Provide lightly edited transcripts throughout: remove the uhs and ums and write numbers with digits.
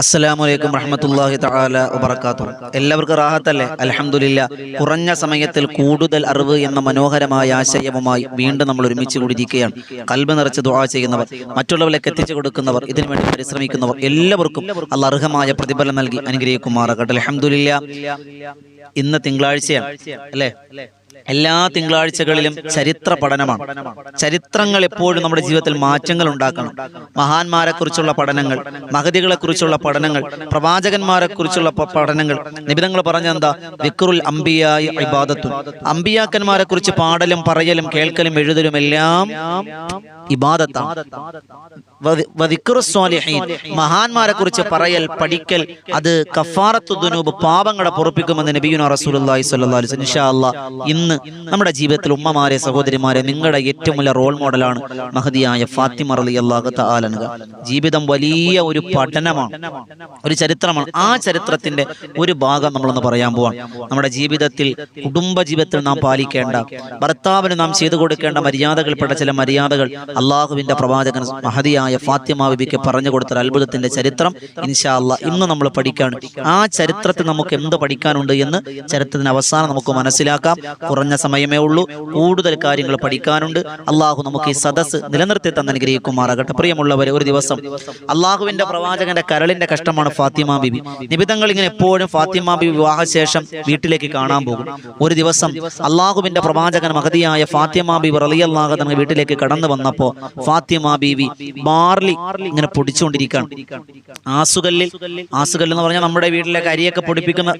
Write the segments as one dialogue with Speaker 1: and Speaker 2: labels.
Speaker 1: അസ്സലാമലൈക്കും വറഹ്മത്തുള്ളാഹി തആല വബറകാതുഹു. എല്ലാവർക്കും റാഹത്തല്ലേ? അൽഹംദുലില്ലാ. കുറഞ്ഞ സമയത്തിൽ കൂടുതൽ അറിവ് എന്ന മനോഹരമായ ആശയവുമായി വീണ്ടും നമ്മൾ ഒരുമിച്ച് കൂടിയിരിക്കുകയാണ്. ഖൽബ് നിറച്ച് ദുആ ചെയ്യുന്നവർ, മറ്റുള്ളവരിലേക്ക് എത്തിച്ചു കൊടുക്കുന്നവർ, ഇതിനുവേണ്ടി പരിശ്രമിക്കുന്നവർ എല്ലാവർക്കും അല്ലാഹ് അർഹമായ പ്രതിഫലം നൽകി അനുഗ്രഹിക്കുമാറാകട്ടെ. അൽഹംദുലില്ലാ. ഇന്ന് തിങ്കളാഴ്ചയാണ് അല്ലേ? എല്ലാ തിങ്കളാഴ്ചകളിലും ചരിത്ര പഠനമാണ്. ചരിത്രങ്ങൾ എപ്പോഴും നമ്മുടെ ജീവിതത്തിൽ മാറ്റങ്ങൾ ഉണ്ടാക്കണം. മഹാന്മാരെ കുറിച്ചുള്ള പഠനങ്ങൾ, മഹദികളെ കുറിച്ചുള്ള പഠനങ്ങൾ, പ്രവാചകന്മാരെ കുറിച്ചുള്ള പഠനങ്ങൾ. നിബിധങ്ങൾ പറഞ്ഞെന്താ? ദിക്റുൽ അംബിയായി ഇബാദത്തുൻ. അംബിയാക്കന്മാരെ കുറിച്ച് പാടലും പറയലും കേൾക്കലും എഴുതലും എല്ലാം ഇബാദത്താണ്. മഹാന്മാരെ കുറിച്ച് പറയൽ, പഠിക്കൽ, അത് കഫാറത്തു ദുനൂബ്, പാപങ്ങളെ പൊറുപ്പിക്കുമെന്ന് നബിയുനാ റസൂലുള്ളാഹി സ്വല്ലല്ലാഹു അലൈഹി വസല്ലം. ഇൻഷാ അല്ലാഹ് ഇന്ന് നമ്മുടെ ജീവിതത്തിൽ ഉമ്മമാരെ, സഹോദരിമാരെ, നിങ്ങളുടെ ഏറ്റവും വലിയ റോൾ മോഡലാണ് മഹദിയായ ഫാത്തിമ റളിയല്ലാഹു തആല അൻഹ. ജീവിതം വലിയ ഒരു പഠനമാണ്, ഒരു ചരിത്രമാണ്. ആ ചരിത്രത്തിന്റെ ഒരു ഭാഗം നമ്മളൊന്ന് പറയാൻ പോവാണ്. നമ്മുടെ ജീവിതത്തിൽ, കുടുംബ ജീവിതത്തിൽ നാം പാലിക്കേണ്ട, ഭർത്താവിന് നാം ചെയ്തു കൊടുക്കേണ്ട മര്യാദകൾപ്പെട്ട ചില മര്യാദകൾ അള്ളാഹുവിന്റെ പ്രവാചകൻ മഹദിയായ ഫാത്തിമ ബിബിക്ക് പറഞ്ഞു കൊടുത്ത അത്ഭുതത്തിന്റെ ചരിത്രം ഇൻഷാ അല്ലാഹ് ഇന്ന് നമ്മൾ പഠിക്കാണ്. ആ ചരിത്രത്തിൽ നമുക്ക് എന്ത് പഠിക്കാനുണ്ട് എന്ന് ചരിത്രത്തിന് അവസാനം നമുക്ക് മനസ്സിലാക്കാം. കുറഞ്ഞ സമയമേ ഉള്ളൂ, കൂടുതൽ കാര്യങ്ങൾ പഠിക്കാനുണ്ട്. അള്ളാഹു നമുക്ക് ഈ സദസ്സ് നിലനിർത്തി തന്നെ അനുഗ്രഹിക്കുമാറാകട്ടെ. പ്രിയമുള്ളവരെ, ഒരു ദിവസം അള്ളാഹുവിന്റെ പ്രവാചകന്റെ കരളിന്റെ കഷ്ടമാണ് ഫാത്തിമ ബിബി. നിബിധങ്ങൾ ഇങ്ങനെ എപ്പോഴും ഫാത്തിമ ബിബി വിവാഹശേഷം വീട്ടിലേക്ക് കാണാൻ പോകും. ഒരു ദിവസം അള്ളാഹുവിന്റെ പ്രവാചകൻ മഹദിയായ ഫാത്തിമ ബിബി റളിയല്ലാഹു അൻഹ വീട്ടിലേക്ക് കടന്നു വന്നപ്പോ ഫാത്തിമ ബീവി ബാർലി ഇങ്ങനെ പൊടിച്ചുകൊണ്ടിരിക്കുകയാണ്. ആസുകല്ലിൽ എന്ന് പറഞ്ഞാൽ നമ്മുടെ വീട്ടിലേക്ക് അരിയൊക്കെ പൊടിപ്പിക്കുന്ന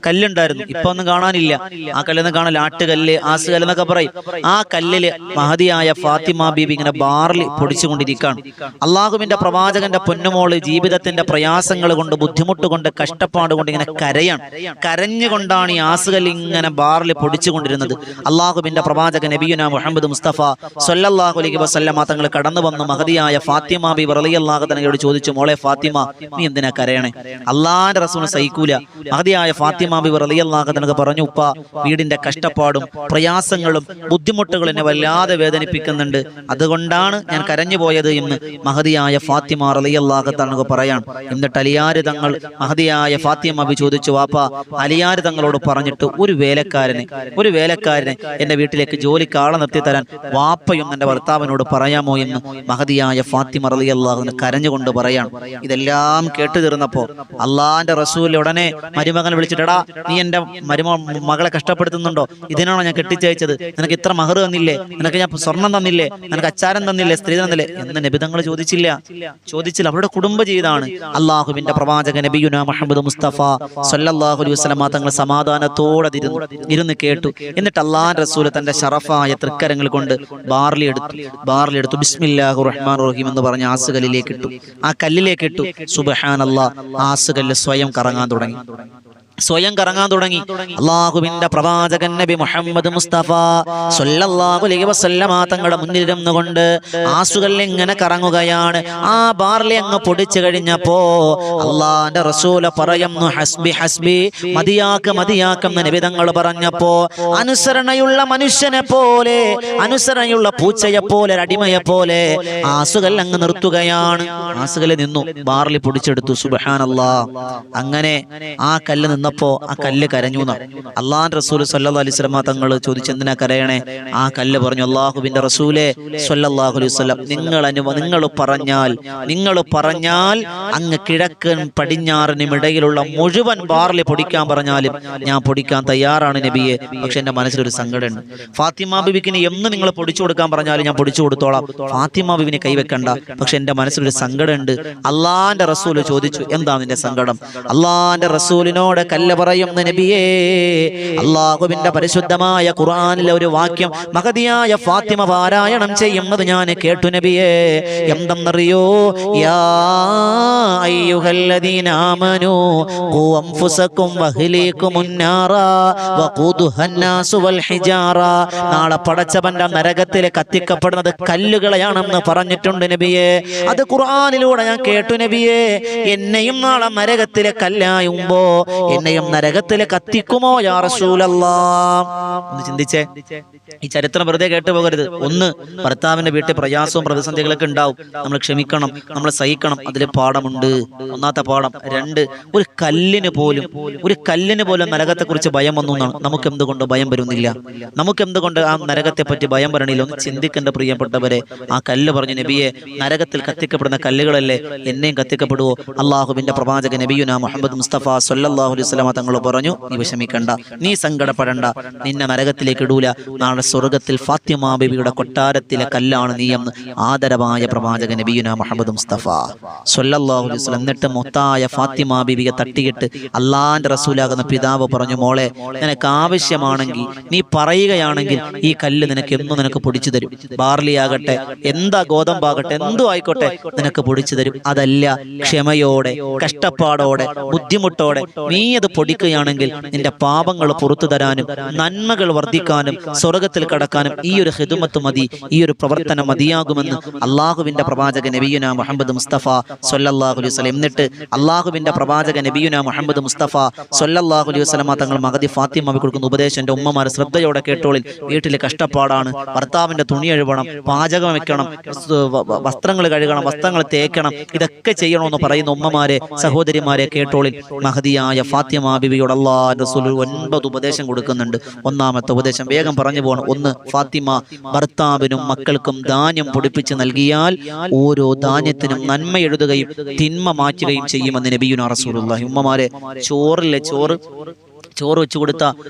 Speaker 1: കല്ലുണ്ടായിരുന്നു, ഇപ്പൊ ഒന്നും കാണാനില്ല. ആ കല്ലെന്ന് കാണാൻ ആട്ടുകല്ല്, ആസുകല്ല് എന്നൊക്കെ പറയും. ആ കല്ലില് മഹദിയായ ഫാത്തിമ ബീവി ഇങ്ങനെ ബാർലി പൊടിച്ചുകൊണ്ടിരിക്കുകയാണ്. അള്ളാഹുവിന്റെ പ്രവാചകന്റെ പൊന്നുമോള് ജീവിതത്തിന്റെ പ്രയാസങ്ങൾ കൊണ്ട്, ബുദ്ധിമുട്ട് കൊണ്ട്, കഷ്ടപ്പാട് കൊണ്ട് ഇങ്ങനെ കരയാണ്. കരഞ്ഞുകൊണ്ടാണ് ഈ ആസുകല്ല് ഇങ്ങനെ ബാർലി പൊടിച്ചുകൊണ്ടിരുന്നത്. അള്ളാഹുവിന്റെ പ്രവാചകൻ നബിയുനാ മുഹമ്മദ് മുസ്തഫ സ്വല്ലല്ലാഹു അലൈഹി വസല്ലം തങ്ങൾ കടന്നു വന്ന് മഹദിയായ ഫാത്തിമ ബിബി റളിയല്ലാഹു അൻഹയോട് ചോദിച്ചു, മോളെ ഫാത്തിമ, നീ എന്തിനാ കരയണേ? അള്ളാന്റെ റസൂലിന് സഹിക്കൂല. മഹദിയായ ഫാത്തിമ ബിബി റളിയല്ലാഹു അൻഹ പറഞ്ഞു, ഉപ്പ, വീടിന്റെ കഷ്ടപ്പാടും പ്രയാസങ്ങളും ബുദ്ധിമുട്ടുകളും എന്നെ വല്ലാതെ വേദനിപ്പിക്കുന്നുണ്ട്, അതുകൊണ്ടാണ് ഞാൻ കരഞ്ഞു പോയത് എന്ന് മഹദിയായ ഫാത്തിമ റളിയല്ലാഹു അൻഹ പറയാൻ. എന്നിട്ട് അലിയാര് തങ്ങൾ മഹദിയായ ഫാത്തിമ ബിബി ചോദിച്ചു, വാപ്പ, അലിയാര് തങ്ങളോട് പറഞ്ഞിട്ട് ഒരു വേലക്കാരനെ എന്റെ വീട്ടിലേക്ക് ജോലിക്ക് ആളെ നിർത്തി തരാൻ വാപ്പയും എന്റെ ഭർത്താവിനോട് പറയാമോ എന്ന് മഹദിയായ ഫാത്തിമ റളിയല്ലാഹു അൻഹ കരഞ്ഞുകൊണ്ട് പറയാൻ. ഇതെല്ലാം കേട്ടു തീർന്നപ്പോ അള്ളാന്റെ റസൂൽ ഉടനെ മരുമകനെ വിളിച്ചിട്ടാ, നീ എന്റെ മകളെ കഷ്ടപ്പെടുത്തുന്നുണ്ടോ? ഇതിനാണോ ഞാൻ കെട്ടിച്ചയച്ചത്? നിനക്ക് ഇത്ര മഹർ തന്നില്ലേ? നിനക്ക് ഞാൻ സ്വർണം തന്നില്ലേ? നിനക്ക് അച്ചാരം തന്നില്ലേ? സ്ത്രീ തന്നില്ലേ എന്ന് നബിതങ്ങൾ ചോദിച്ചില്ല. അവരുടെ കുടുംബ ജീവിതമാണ്. അള്ളാഹുവിന്റെ പ്രവാചക നബിയുനാ മുഹമ്മദ് മുസ്തഫ സ്വല്ലല്ലാഹു അലൈഹി വസല്ലം തങ്ങൾ സമാധാനത്തോടെ ഇരുന്ന് കേട്ടു. എന്നിട്ട് അള്ളാഹുവിന്റെ റസൂൽ തന്റെ ശറഫായ തൃക്കരങ്ങൾ കൊണ്ട് ബാർലി എടുത്തു ബിസ്മില്ലാഹിർ റഹ്മാനിർ റഹീം എന്ന് പറഞ്ഞ ആസുകല്ലിലേക്ക് ഇട്ടു. ആ കല്ലിലേക്ക് ഇട്ടു. സുബ്ഹാനല്ലാഹ്, ആസുകല്ല് സ്വയം കറങ്ങാൻ തുടങ്ങി. അള്ളാഹുവിന്റെ പ്രവാചകൻ നബി മുഹമ്മദ് മുസ്തഫ സ്വല്ലല്ലാഹു അലൈഹി വസല്ലം തങ്ങളുടെ മുന്നിലിരുന്നു കൊണ്ട് ആസുകല്ല് ഇങ്ങനെ കറങ്ങുകയാണ്. ആ ബാർലി അങ്ങ് പൊടിച്ചു കഴിഞ്ഞപ്പോ അള്ളാന്റെ റസൂല് പറയുന്നു, ഹസ്ബി ഹസ്ബി, മതിയാക്കെന്ന് നബിതങ്ങൾ പറഞ്ഞപ്പോ അനുസരണയുള്ള മനുഷ്യനെ പോലെ, അനുസരണയുള്ള പൂച്ചയെ പോലെ, അടിമയെ പോലെ ആസുകല്ല് അങ്ങ് നിർത്തുകയാണ്. ആസുകല്ല് നിന്നു, ബാർലി പൊടിച്ചെടുത്തു. സുബ്ഹാനല്ലാഹ്. അങ്ങനെ ആ കല്ല് നിന്നപ്പോ ആ കല്ല് കരഞ്ഞു. അള്ളാഹുവിന്റെ റസൂൽ സ്വല്ലല്ലാഹു അലൈഹി വസല്ലം തങ്ങൾ ചോദിച്ചു, എന്തിനാ കരയണേ? ആ കല്ല് പറഞ്ഞു, അള്ളാഹുവിന്റെ റസൂലേ സ്വല്ലല്ലാഹു അലൈഹി വസല്ലം, നിങ്ങൾ പറഞ്ഞാൽ അങ്ങ് കിഴക്കൻ പടിഞ്ഞാറിനും ഇടയിലുള്ള മുഴുവൻ ബാർലി പൊടിക്കാൻ പറഞ്ഞാലും ഞാൻ പൊടിക്കാൻ തയ്യാറാണ് നബിയെ. പക്ഷെ എന്റെ മനസ്സിലൊരു സങ്കടമുണ്ട്. ഫാത്തിമ ബിബിക്കിന് എന്ന് നിങ്ങൾ പൊടിച്ചു കൊടുക്കാൻ പറഞ്ഞാലും ഞാൻ പൊടിച്ചു കൊടുത്തോളാം, ഫാത്തിമ ബിബിനെ കൈവെക്കണ്ട. പക്ഷെ എന്റെ മനസ്സിലൊരു സങ്കടമുണ്ട്. അള്ളാന്റെ റസൂൽ ചോദിച്ചു, എന്താ നിന്റെ സങ്കടം? അള്ളാന്റെ റസൂലിനോട് കല്ല് പറയുന്ന നബിയേ, അള്ളാഹുവിന്റെ പരിശുദ്ധമായ ഖുർആനിലെ ഒരു വാക്യം മഹദിയായ ഫാത്തിമ പാരായണം ചെയ്യുന്നത് ഞാൻ കേട്ടു നബിയേ. എന്തെന്നറിയോ? യാ അയ്യുഹല്ലദീന ആമനൂ ഖൂ അൻഫുസകും വഅഹ്ലീകുമുൻ നാറ വഖൂദുഹന്നാസു വൽ ഹിജാറ. നാളെ പടച്ചവന്റെ നരകത്തിൽ കത്തിക്കപ്പെടുന്നത് കല്ലുകളെയാണെന്ന് പറഞ്ഞിട്ടുണ്ട് നബിയേ. അത് ഖുർആനിലൂടെ ഞാൻ കേട്ടു നബിയേ. എന്നെയും നാളെ നരകത്തിലെ കല്ലായുമ്പോ എന്നെ എന്നെയും നരകത്തിലെ കത്തിക്കുമോ യാ റസൂലല്ലാഹ്? ഒന്ന് ചിന്തിച്ചേ. ഈ ചരിത്രം വെറുതെ കേട്ടു പോകരുത്. ഒന്ന്, ഭർത്താവിന്റെ വീട്ടിൽ പ്രയാസവും പ്രതിസന്ധികളൊക്കെ ഉണ്ടാവും, നമ്മൾ ക്ഷമിക്കണം, നമ്മൾ സഹിക്കണം, അതിൽ പാഠമുണ്ട്. ഒന്നാമത്തെ പാഠം. രണ്ട്, ഒരു കല്ലിന് പോലും നരകത്തെക്കുറിച്ച് ഭയം വന്നു എന്നാണ്. നമുക്ക് എന്തുകൊണ്ട് ഭയം വരുന്നില്ല? നമുക്ക് എന്തുകൊണ്ട് ആ നരകത്തെ പറ്റി ഭയം വരണില്ല? ഒന്ന് ചിന്തിക്കേണ്ട പ്രിയപ്പെട്ടവരെ. ആ കല്ല് പറഞ്ഞു, നബിയെ, നരകത്തിൽ കത്തിക്കപ്പെടുന്ന കല്ലുകളല്ലേ എന്നെയും കത്തിക്കപ്പെടുവോ? അള്ളാഹുവിന്റെ പ്രവാചക നബിയുന മുഹമ്മദ് മുസ്തഫ സല്ലല്ലാഹു അലൈഹി വസല്ലം തങ്ങൾ പറഞ്ഞു, നീ വിഷമിക്കണ്ട, നീ സങ്കടപ്പെടണ്ട, നിന്നെ നരകത്തിലേക്ക് ഇടൂല. നാളെ സ്വർഗത്തിൽ ഫാത്തിമ ബീവിയുടെ കൊട്ടാരത്തിലെ കല്ലാണ് നീ എന്ന് ആദരവായ പ്രവാചക നബിയുന മുഹമ്മദ് മുസ്തഫ സല്ലല്ലാഹു അലൈഹി വസല്ലം. എന്നിട്ട് മുത്തായ ഫാത്തിമ ബീവിയെ തട്ടിയിട്ട് അള്ളാന്റെ റസൂലാകുന്ന പിതാവ് പറഞ്ഞു, മോളെ, നിനക്ക് ആവശ്യമാണെങ്കിൽ നീ പറയുകയാണെങ്കിൽ ഈ കല്ല് നിനക്ക് എന്നും നിനക്ക് പൊടിച്ചു തരും. ബാർലി ആകട്ടെ, എന്താ ഗോതമ്പാകട്ടെ, എന്തോ ആയിക്കോട്ടെ, നിനക്ക് പൊടിച്ചു തരും. അതല്ല, ക്ഷമയോടെ, കഷ്ടപ്പാടോടെ, ബുദ്ധിമുട്ടോടെ നീ അത് പൊടിക്കുകയാണെങ്കിൽ നിന്റെ പാപങ്ങൾ പുറത്തു തരാനും നന്മകൾ വർദ്ധിക്കാനും സ്വർഗത്തിൽ കടക്കാനും ഈ ഒരു ഖിദ്മത്ത് മതി, ഈ ഒരു പ്രവർത്തനം മതിയാകുമെന്ന് അള്ളാഹുവിന്റെ പ്രവാചക നബിയുന മുഹമ്മദ് മുസ്തഫ സല്ലല്ലാഹു അലൈഹി വസല്ലം. എന്നിട്ട് അള്ളാഹുവിന്റെ പ്രവാചക നബിയുന മുഹമ്മദ് മുസ്തഫ സല്ലല്ലാഹു അലൈഹി വസല്ലം തങ്ങൾ മഹദി ഫാത്തിമ കൊടുക്കുന്ന ഉപദേശം എൻ്റെ ഉമ്മമാർ ശ്രദ്ധയോടെ കേട്ടോളിൽ. വീട്ടിൽ കഷ്ടപ്പാടാണ്, ഭർത്താവിന്റെ തുണി കഴുകണം, പാചകം വെക്കണം, വസ്ത്രങ്ങൾ കഴുകണം, വസ്ത്രങ്ങൾ തേക്കണം, ഇതൊക്കെ ചെയ്യണമെന്ന് പറയുന്ന ഉമ്മമാരെ, സഹോദരിമാരെ കേട്ടോളിൽ. മഹദിയായ ഫാത്തിമ ബിബിയോട് അല്ലാഹുവിന്റെ റസൂൽ 9 ഉപദേശം കൊടുക്കുന്നുണ്ട്. ഒന്നാമത്തെ ഉപദേശം വേഗം പറഞ്ഞു പോകണം. ഒന്ന്, ഫാത്തിമ ഭർത്താവിനും മക്കൾക്കും ധാന്യം പൊടിപ്പിച്ച് നൽകിയാൽ ഓരോ ധാന്യത്തിനും നന്മ എഴുതുകയും തിന്മ മാറ്റുകയും ചെയ്യുമെന്ന് നബിയുനാ റസൂലുള്ളാഹി. ഉമ്മമാരെ, ചോറ് വെച്ചു കൊടുത്ത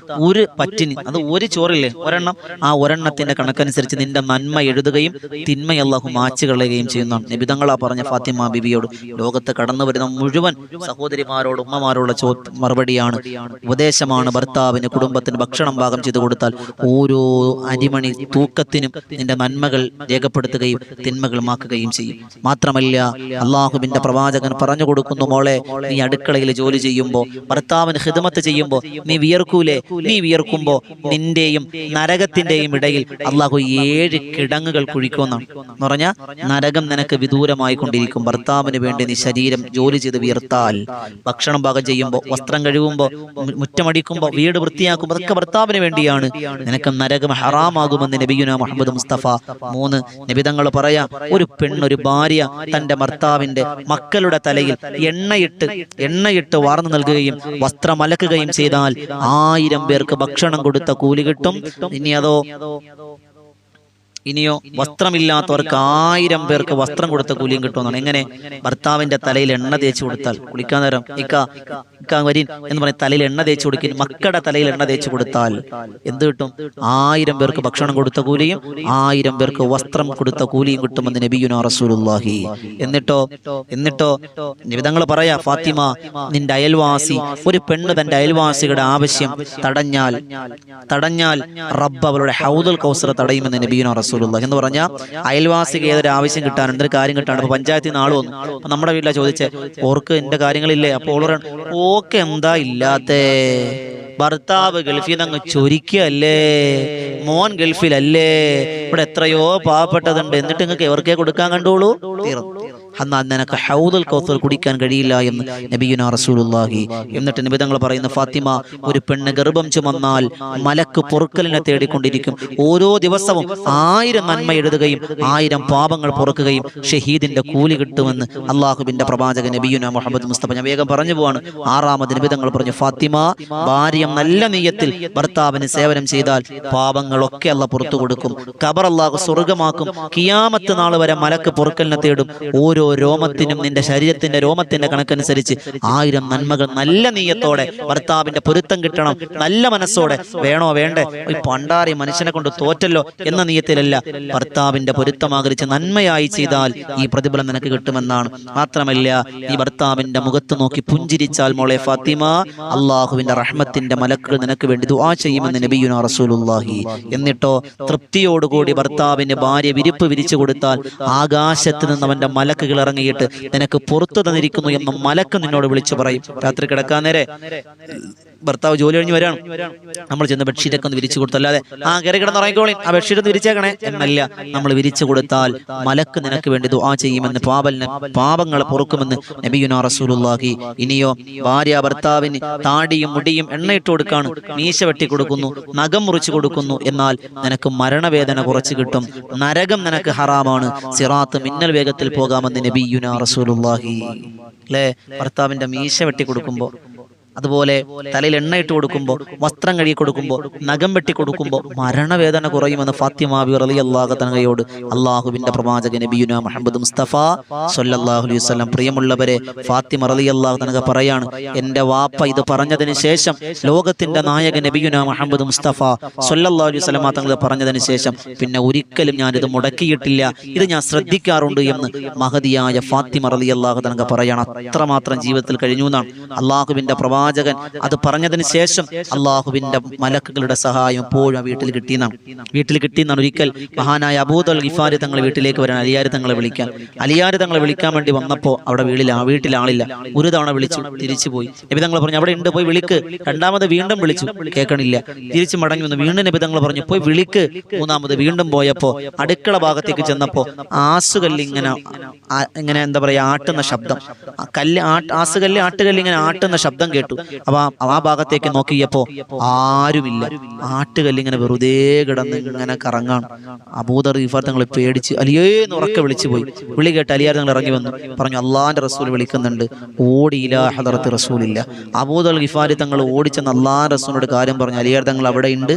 Speaker 1: ഒരു പറ്റിന്, അത് ഒരു ചോറില്ലേ, ഒരെണ്ണം, ആ ഒരെണ്ണത്തിന്റെ കണക്കനുസരിച്ച് നിന്റെ നന്മ എഴുതുകയും തിന്മ അല്ലാഹു മാച്ചു കളയുകയും ചെയ്യുന്നതാണ് നബിതങ്ങളാ പറഞ്ഞ ഫാത്തിമ ബിബിയോട്. ലോകത്ത് കടന്നു വരുന്ന മുഴുവൻ സഹോദരിമാരോട്, ഉമ്മമാരോടുള്ള മറുപടിയാണ്, ഉപദേശമാണ്. ഭർത്താവിന്, കുടുംബത്തിന് ഭക്ഷണം പാകം ചെയ്തു കൊടുത്താൽ ഓരോ അരിമണി തൂക്കത്തിനും നിന്റെ നന്മകൾ രേഖപ്പെടുത്തുകയും തിന്മകൾ മാക്കുകയും ചെയ്യും. മാത്രമല്ല, അള്ളാഹുവിന്റെ പ്രവാചകൻ പറഞ്ഞു കൊടുക്കുന്നു, മോളെ, നീ അടുക്കളയിൽ ജോലി ചെയ്യുമ്പോൾ, ഭർത്താവിന് ഖിദ്മത്ത് ചെയ്യുമ്പോൾ നീ വിയർക്കൂലേ? നീ വിയർക്കുമ്പോ നിന്റെയും നരകത്തിന്റെയും ഇടയിൽ അള്ളാഹു 7 കിടങ്ങുകൾ കുഴിക്കുമെന്നാണ്. എന്ന് പറഞ്ഞാൽ നരകം നിനക്ക് വിദൂരമായി കൊണ്ടിരിക്കും. ഭർത്താവിന് വേണ്ടി നീ ശരീരം ജോലി ചെയ്ത് വിയർത്താൽ, ഭക്ഷണം പാകം ചെയ്യുമ്പോൾ, വസ്ത്രം കഴുകുമ്പോൾ, മുറ്റമടിക്കുമ്പോൾ, വീട് വൃത്തിയാക്കുമ്പോൾ, അതൊക്കെ ഭർത്താവിന് വേണ്ടിയാണ്. നിനക്ക് നരകം ഹറാമാകുമെന്ന് നബിയുനാ മുഹമ്മദ് മുസ്തഫ. 3, നബിതങ്ങൾ പറയാ, ഒരു ഭാര്യ തന്റെ ഭർത്താവിന്റെ മക്കളുടെ തലയിൽ എണ്ണയിട്ട് വാർന്നു നൽകുകയും വസ്ത്രം അലക്കുകയും ചെയ്താൽ 1000 പേർക്ക് ഭക്ഷണം കൊടുത്ത കൂലി കിട്ടും. ഇനിയോ വസ്ത്രമില്ലാത്തവർക്ക് 1000 പേർക്ക് വസ്ത്രം കൊടുത്ത കൂലിയും കിട്ടുമെന്നാണ്. എങ്ങനെ? ഭർത്താവിന്റെ തലയിൽ എണ്ണ തേച്ച് കൊടുത്താൽ, കുളിക്കാൻ നേരം ഇക്ക വരീൻ എന്ന് പറഞ്ഞ് തലയിൽ എണ്ണ തേച്ച് കൊടുക്കും. മക്കളുടെ തലയിൽ എണ്ണ തേച്ച് കൊടുത്താൽ എന്ത് കിട്ടും? 1000 പേർക്ക് ഭക്ഷണം കൊടുത്ത കൂലിയും 1000 പേർക്ക് വസ്ത്രം കൊടുത്ത കൂലിയും കിട്ടുമെന്ന് നബിയുനാ റസൂലുള്ളാഹി. എന്നിട്ടോ നിബിധങ്ങൾ പറയാ, ഫാത്തിമ, നിന്റെ അയൽവാസി, ഒരു പെണ്ണ് തന്റെ അയൽവാസികളുടെ ആവശ്യം തടഞ്ഞാൽ റബ്ബ് അവളുടെ ഹൗദുൽ കൗസർ തടയുമെന്ന് നബിയുനാ റസൂലുള്ളാഹി എന്ന് പറഞ്ഞാൽ, അയൽവാസിക്ക് ഏതൊരു ആവശ്യം കിട്ടാനുണ്ട്, ഒരു കാര്യം കിട്ടാണ്. അപ്പൊ പഞ്ചായത്തിൽ നിന്ന് ആള് വന്നു, അപ്പൊ നമ്മുടെ വീട്ടിലെ ചോദിച്ചേ, ഓർക്ക് എന്റെ കാര്യങ്ങളില്ലേ? അപ്പോൾ ഓക്കെ എന്താ ഇല്ലാത്തേ? ഭർത്താവ് ഗൾഫിൽ നിന്ന് അങ്ങ് ചൊരിക്കല്ലേ, മോൻ ഗൾഫിലല്ലേ, ഇവിടെ എത്രയോ പാവപ്പെട്ടതുണ്ട്, എന്നിട്ട് നിങ്ങൾക്ക് എവർക്കേ കൊടുക്കാൻ കണ്ടോളൂ? എന്നാൽ നിനക്ക് ഹൗദുൽ കൗസർ കുടിക്കാൻ കഴിയില്ല എന്ന് നബിയുനാ റസൂലുള്ളാഹി. എന്നിട്ട് നബിതങ്ങൾ പറയുന്ന, ഫാത്തിമ, ഒരു പെണ്ണ് ഗർഭം ചുമന്നാൽ മലക്ക് പൊറുക്കലിനെ തേടിക്കൊണ്ടിരിക്കും. ഓരോ ദിവസവും 1000 നന്മ എഴുതുകയും 1000 പാപങ്ങൾ പൊറുക്കുകയും ഷഹീദിന്റെ കൂലി കിട്ടുമെന്ന് അള്ളാഹുവിന്റെ പ്രവാചകൻ നബിയുനാ മുഹമ്മദ് മുസ്തഫ. ഞാൻ വേഗം പറഞ്ഞു പോവാണ്. 6ാമത് നബിതങ്ങൾ പറഞ്ഞു, ഫാത്തിമ, ഭാര്യ നല്ല നിയ്യത്തിൽ ഭർത്താവിന് സേവനം ചെയ്താൽ പാപങ്ങളൊക്കെ അല്ലാഹു പുറത്തു കൊടുക്കും. ഖബർ അല്ലാഹു സ്വർഗമാക്കും. ഖിയാമത്ത് നാൾ വരെ മലക്ക് പൊറുക്കലിനെ തേടും. ഓരോ രോമത്തിനും നിന്റെ ശരീരത്തിന്റെ രോമത്തിന്റെ കണക്കനുസരിച്ച് 1000 നന്മകൾ നല്ല നീയത്തോടെ, ഭർത്താവിന്റെ പൊരുത്തം കിട്ടണം, നല്ല മനസ്സോടെ, വേണോ വേണ്ടേ, ഈ പണ്ടാറി മനുഷ്യനെ കൊണ്ട് തോറ്റല്ലോ എന്ന നീയത്തിലല്ല, ഭർത്താവിന്റെ പൊരുത്തം ആഗ്രഹിച്ച് നന്മയായി ചെയ്താൽ ഈ പ്രതിഫലം നിനക്ക് കിട്ടുമെന്നാണ്. മാത്രമല്ല, ഈ ഭർത്താവിന്റെ മുഖത്ത് നോക്കി പുഞ്ചിരിച്ചാൽ, മോളെ ഫാത്തിമ, അള്ളാഹുവിന്റെ റഹ്മത്തിന്റെ മലക്കുകൾ നിനക്ക് വേണ്ടി ദുആ ചെയ്യുമെന്ന് നബിയുനാ റസൂലുള്ളാഹി. എന്നിട്ടോ തൃപ്തിയോടുകൂടി ഭർത്താവിന് ഭാര്യ വിരിപ്പ് വിരിച്ചു കൊടുത്താൽ ആകാശത്ത് നിന്ന് അവന്റെ മലക്കുകൾ മലക്കുകൾ ഇറങ്ങിയിട്ട് നിനക്ക് പുറത്തു തന്നിരിക്കുന്നു എന്ന് മലക്ക് നിന്നോട് വിളിച്ചു പറയും. രാത്രി കിടക്കാൻ നേരെ ഭർത്താവ് ജോലി കഴിഞ്ഞ് വരാണ്, നമ്മൾ ചെന്ന് ബെഡ്ഷീറ്റൊക്കെ ഒന്ന് വിരിച്ചു കൊടുത്തല്ലാതെ കയറി കിടന്ന് ഉറങ്ങിക്കോളി, ആ ബെഡ്ഷീറ്റ് ഒന്ന് വിരിച്ചേക്കണേ എന്നല്ല. നമ്മൾ വിരിച്ചു കൊടുത്താൽ മലക്ക് നിനക്ക് വേണ്ടി ദുആ ചെയ്യുമെന്ന്, പാപങ്ങൾ പൊറുക്കുമെന്ന് നബിയുനാ റസൂലുള്ളാഹി. ഇനിയോ ഭാര്യ ഭർത്താവിന് താടിയും മുടിയും എണ്ണയിട്ട് കൊടുക്കാണ്, മീശ വെട്ടി കൊടുക്കുന്നു, നഖം മുറിച്ചു കൊടുക്കുന്നു, എന്നാൽ നിനക്ക് മരണവേദന കുറച്ച് കിട്ടും, നരകം നിനക്ക് ഹറാമാണ്, സിറാത്ത് മിന്നൽ വേഗത്തിൽ പോകാമെന്ന് നബിയുനാ റസൂലുള്ളാഹി. അല്ലേ? ഭർത്താവിന്റെ മീശ വെട്ടി കൊടുക്കുമ്പോൾ, അതുപോലെ തലയിൽ എണ്ണയിട്ട് കൊടുക്കുമ്പോൾ, വസ്ത്രം കഴുകി കൊടുക്കുമ്പോൾ, നഖം വെട്ടി കൊടുക്കുമ്പോൾ മരണവേദന കുറയുമെന്ന് ഫാത്തിമ ബി റളിയല്ലാഹു തആലയോട് അല്ലാഹുവിന്റെ പ്രവാചകൻ നബിയുനാ മുഹമ്മദ് മുസ്തഫ സ്വല്ലല്ലാഹു അലൈഹി വസല്ലം. പ്രിയമുള്ളവരെ, ഫാത്തിമ റളിയല്ലാഹു തആല പറയാണ്, എന്റെ വാപ്പ ഇത് പറഞ്ഞതിന് ശേഷം, ലോകത്തിന്റെ നായകൻ നബിയുനാ മുഹമ്മദ് മുസ്തഫ സ്വല്ലല്ലാഹു അലൈഹി വസല്ലം തങ്ങൾ പറഞ്ഞതിന് ശേഷം പിന്നെ ഒരിക്കലും ഞാനിത് മുടക്കിയിട്ടില്ല, ഇത് ഞാൻ ശ്രദ്ധിക്കാറുണ്ട് എന്ന് മഹദിയായ ഫാത്തിമ റളിയല്ലാഹു തആല പറയാണ്. അത്രമാത്രം ജീവിതത്തിൽ കഴിഞ്ഞു എന്നാണ്. അല്ലാഹുവിന്റെ പ്രവാചകൻ അത് പറഞ്ഞതിന് ശേഷം അള്ളാഹുവിന്റെ മലക്കുകളുടെ സഹായം എപ്പോഴും വീട്ടിൽ കിട്ടിയെന്നാണ്. ഒരിക്കൽ മഹാനായ അബൂദർ ഗിഫാരി തങ്ങൾ വീട്ടിലേക്ക് വരാൻ അലിയാരി തങ്ങളെ വിളിക്കാൻ വേണ്ടി വന്നപ്പോൾ അവിടെ വീട്ടിൽ ആളില്ല. ഒരു തവണ വിളിച്ചു, തിരിച്ചുപോയി. നബി തങ്ങൾ പറഞ്ഞു അവിടെ ഉണ്ട്, പോയി വിളിക്ക്. രണ്ടാമത് വീണ്ടും വിളിച്ചു, കേൾക്കണില്ല. തിരിച്ചു മടങ്ങി വന്നു, വീണ്ടും നബി തങ്ങൾ പറഞ്ഞു പോയി വിളിക്ക്. മൂന്നാമത് വീണ്ടും പോയപ്പോ അടുക്കള ഭാഗത്തേക്ക് ചെന്നപ്പോ ആസുകല്ല് ഇങ്ങനെ എന്താ പറയാ ആട്ടുന്ന ശബ്ദം, ആട്ടുകല്ല് ഇങ്ങനെ ആട്ടുന്ന ശബ്ദം കേട്ടു. അപ്പൊ ആ ഭാഗത്തേക്ക് നോക്കിയപ്പോ ആരുമില്ല, ആട്ടുകല്ലിങ്ങനെ വെറുതെ കിടന്ന് ഇങ്ങനെ കറങ്ങാണ്. അബൂദർ ഗിഫാരി തങ്ങൾ പേടിച്ച് അലിയേന്ന് ഉറക്കെ വിളിച്ചു പോയി. വിളി കേട്ട് അലിയാർ തങ്ങൾ ഇറങ്ങി വന്നു, പറഞ്ഞു അള്ളാന്റെ റസൂൽ വിളിക്കുന്നുണ്ട്. ഓടിയില്ല ഹദറത്ത് റസൂലില്ല. അബൂദർ ഗിഫാരി തങ്ങൾ ഓടിച്ചെന്ന് അള്ളാന്റെ റസൂലിനോട് കാര്യം പറഞ്ഞു. അലിയാർ തങ്ങൾ അവിടെ ഉണ്ട്,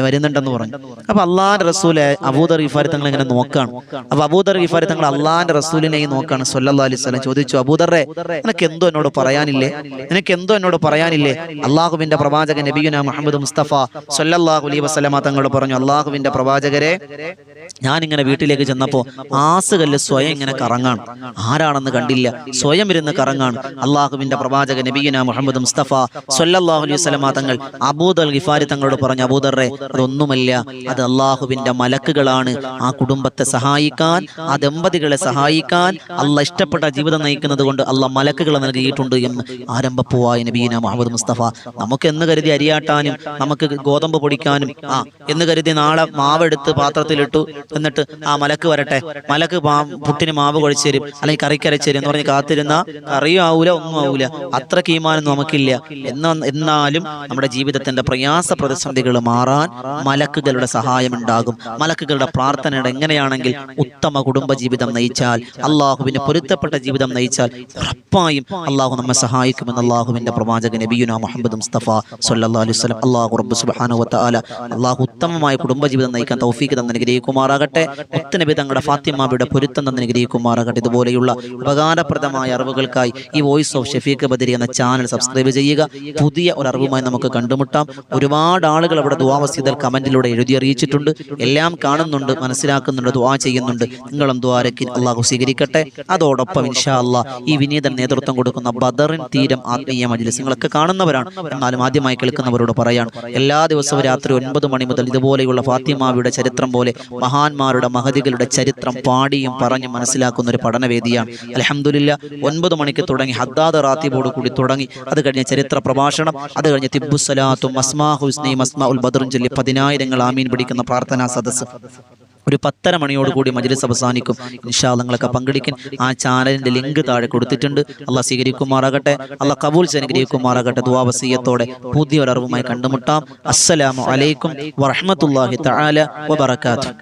Speaker 1: വരുന്നുണ്ടെന്ന് പറഞ്ഞു. അപ്പൊ അള്ളാന്റെ റസൂലെ അബൂദർ ഗിഫാരി തങ്ങൾ ഇങ്ങനെ നോക്കാണ്. അപ്പൊ അബൂദർ ഗിഫാരി തങ്ങൾ അള്ളാന്റെ റസൂലിനെയും നോക്കാണ്. സ്വല്ലല്ലാഹു അലൈഹി വസല്ലം ചോദിച്ചു, അബൂദറെ നിനക്ക് എന്തോ എന്നോട് പറയാനില്ലേ? അള്ളാഹുവിന്റെ പ്രവാചകൻ നബിയുനാ മുഹമ്മദ് മുസ്തഫ സ്വല്ലല്ലാഹു അലൈഹി വസല്ലം തങ്ങളോട് പറഞ്ഞു, അള്ളാഹുവിന്റെ പ്രവാചകരെ, ഞാനിങ്ങനെ വീട്ടിലേക്ക് ചെന്നപ്പോ ആസുകല്ല് സ്വയം ഇങ്ങനെ കറങ്ങാണ്, ആരാണെന്ന് കണ്ടില്ല, സ്വയം ഇരുന്ന് കറങ്ങാണ്. അള്ളാഹുവിന്റെ പ്രവാചകൻ നബിയുനാ മുഹമ്മദ് മുസ്തഫ സ്വല്ലല്ലാഹു അലൈഹി വസല്ലം തങ്ങൾ അബൂദർ ഗിഫാരി തങ്ങളോട് പറഞ്ഞു, അബൂദറെ അതൊന്നുമല്ല, അത് അള്ളാഹുവിന്റെ മലക്കുകളാണ്. ആ കുടുംബത്തെ സഹായിക്കാൻ, ആ ദമ്പതികളെ സഹായിക്കാൻ, അള്ളാഹ് ഇഷ്ടപ്പെട്ട ജീവിതം നയിക്കുന്നത് കൊണ്ട് അള്ളാഹ് മലക്കുകളെ നൽകിയിട്ടുണ്ട് എന്ന് ആരംഭപ്പുവായ നബീന മുഹമ്മദ് മുസ്തഫ. നമുക്ക് എന്ന് കരുതി അരിയാട്ടാനും നമുക്ക് ഗോതമ്പ് പൊടിക്കാനും എന്ന് കരുതി നാളെ മാവെടുത്ത് പാത്രത്തിലിട്ടു, എന്നിട്ട് മലക്ക് വരട്ടെ, മലക്ക് പുട്ടിന് മാവ് കുഴച്ചു തരും അല്ലെങ്കിൽ കറിക്കരച്ചു തരും എന്ന് പറഞ്ഞ് കാത്തിരുന്ന കറിയും ആവൂല, ഒന്നും ആവൂല. അത്ര കീമാനൊന്നും നമുക്കില്ല. എന്നാലും നമ്മുടെ ജീവിതത്തിന്റെ പ്രയാസ പ്രതിസന്ധികൾ മാറാൻ മലക്കുകളുടെ സഹായം ഉണ്ടാകും. മലക്കുകളുടെ പ്രാർത്ഥനയുടെ എങ്ങനെയാണെങ്കിൽ ഉത്തമ കുടുംബ ജീവിതം നയിച്ചാൽ, അള്ളാഹുവിന് പൊരുത്തപ്പെട്ട ജീവിതം നയിച്ചാൽ ഉറപ്പായും അള്ളാഹു നമ്മെ സഹായിക്കുമെന്ന് അള്ളാഹുവിന്റെ പ്രവാചകൻ നബിയുനാ മുഹമ്മദ് മുസ്തഫ സ്വല്ലല്ലാഹു അലൈഹി വസല്ലം. അല്ലാഹു റബ്ബ് സുബ്ഹാനഹു വ തആല അള്ളാഹു ഉത്തമമായ കുടുംബജീവിതം നയിക്കാൻ തൗഫീഖ് തന്ന് അനുഗ്രഹിക്കുമാറാകട്ടെ. മുത്തുനബി തങ്ങളുടെ ഫാത്തിമാബിയുടെ പൊരുത്തം തന്ന് അനുഗ്രഹിക്കുമാറാകട്ടെ. ഇതുപോലെയുള്ള ഉപകാരപ്രദമായ അറിവുകൾക്കായി ഈ വോയിസ് ഓഫ് ഷഫീഖ് ബദരി എന്ന ചാനൽ സബ്സ്ക്രൈബ് ചെയ്യുക. പുതിയ ഒരു അറിവുമായി നമുക്ക് കണ്ടുമുട്ടാം. ഒരുപാട് ആളുകൾ അവിടെ ദുആ വസീയത്തുകൾ കമന്റിലൂടെ എഴുതി അറിയിച്ചിട്ടുണ്ട്. എല്ലാം കാണുന്നുണ്ട്, മനസ്സിലാക്കുന്നുണ്ട്, ദുആ ചെയ്യുന്നുണ്ട്. നിങ്ങളും ദുആരക്കിൻ അള്ളാഹു സ്വീകരിക്കട്ടെ. അതോടൊപ്പം ഇൻഷാ അല്ലാഹ് ഈ വിനീതൻ നേതൃത്വം കൊടുക്കുന്ന ബദറിൻ തീരം ആത്മീയ മജ്ലിസ് നിങ്ങളൊക്കെ കാണുന്നവരാണ്, എന്നാലും ആദ്യമായി കേൾക്കുന്നവരോട് പറയാൻ, എല്ലാ ദിവസവും രാത്രി 9 മണി മുതൽ ഇതുപോലെയുള്ള ഫാത്തിമാവിയുടെ ചരിത്രം പോലെ മഹാന്മാരുടെ മഹദികളുടെ ചരിത്രം പാടിയും പറഞ്ഞും മനസ്സിലാക്കുന്ന ഒരു പഠനവേദിയാണ്. അൽഹംദുലില്ലാ 9 മണിക്ക് തുടങ്ങി ഹദ്ദാദ് റാത്തിബോട് കൂടി തുടങ്ങി, അത് കഴിഞ്ഞ് ചരിത്ര പ്രഭാഷണം, അത് കഴിഞ്ഞ് തിബ്ബുസ്സലാത്തും അസ്മാ ഹുസ്നയും അസ്മാ ഉൽ ബദറും ചൊല്ലി 10,000 ആമീൻ പിടിക്കുന്ന പ്രാർത്ഥനാ സദസ്സ്. ഒരു 10:30 മണിയോടുകൂടി മജ്ലിസ് അവസാനിക്കും. ഇൻഷാ അല്ലാഹ് നിങ്ങളൊക്കെ പങ്കെടുക്കാൻ ആ ചാനലിന്റെ ലിങ്ക് താഴെ കൊടുത്തിട്ടുണ്ട്. അള്ളാഹ് സ്വീകരിക്കുമാറാകട്ടെ, അള്ളാഹ് കബൂൽ അനുഗ്രഹിക്കുമാറാകട്ടെ. ദുആ വസിയത്തോടെ പുതിയൊരു അറിവുമായി കണ്ടുമുട്ടാം. അസ്സലാമു അലൈക്കും വറഹ്മത്തുള്ളാഹി തആല വബറകാതുഹു.